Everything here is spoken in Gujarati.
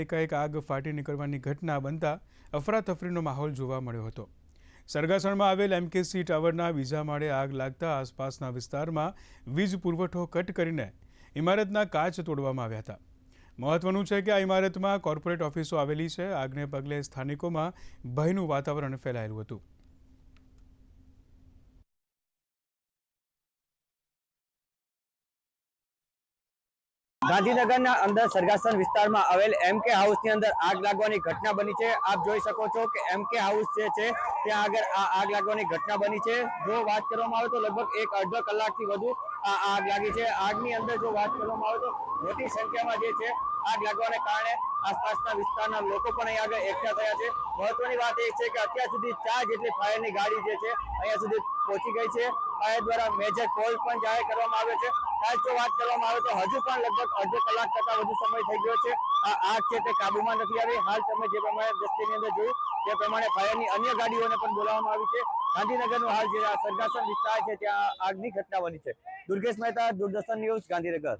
એકાએક આગ ફાટી નીકળવાની ઘટના બનતા અફરાતફરીનો માહોલ જોવા મળ્યો હતો। સરગાસણમાં આવેલ MKC ટાવરના બીજા માળે આગ લાગતા આસપાસના વિસ્તારમાં વીજ પુરવઠો કટ કરીને ઇમારતના કાચ તોડવામાં આવ્યા હતા। મહત્વનું છે કે આ ઇમારતમાં કોર્પોરેટ ઓફિસો આવેલી છે। આગને પગલે સ્થાનિકોમાં ભયનું વાતાવરણ ફેલાયેલું હતું। ગાંધીનગરના અંદર સરગાસણ વિસ્તારમાં આવેલ MK હાઉસની અંદર આગ લાગવાની ઘટના બની છે। આપ જોઈ શકો છો કે MK હાઉસ જે છે ત્યાં આગળ આ આગ લાગવાની ઘટના બની છે। જો વાત કરવામાં આવે તો લગભગ 1-1.5 કલાકથી વધુ આ આગ લાગી છે। આગની અંદર જો વાત કરવામાં આવે તો મોટી સંખ્યામાં જે છે આગ લાગવાને કારણે આસપાસના વિસ્તારના લોકો પણ અહીં આગળ એકઠા થયા છે। મહત્વની વાત એ છે કે અત્યાર સુધી 4 જેટલી ફાયરની ગાડી જે છે અહીંયા સુધી પહોંચી ગઈ છે। ફાયર દ્વારા મેજર કોલ પણ જાહેર કરવામાં આવ્યો છે। ખાસ જો વાત કરવામાં આવે તો હજુ પણ લગભગ 1.5 કલાક કરતા વધુ સમય થઈ ગયો છે। આ આગ છે તે કાબુમાં નથી આવી। હાલ તમે જે પ્રમાણે દ્રશ્યની અંદર જોયું તે પ્રમાણે ફાયરની અન્ય ગાડીઓને પણ બોલાવવામાં આવી છે। ગાંધીનગરનો હાલ જે સરગાસણ વિસ્તાર છે ત્યાં આગની ઘટના બની છે। દુર્ગેશ મહેતા, દૂરદર્શન ન્યૂઝ, ગાંધીનગર।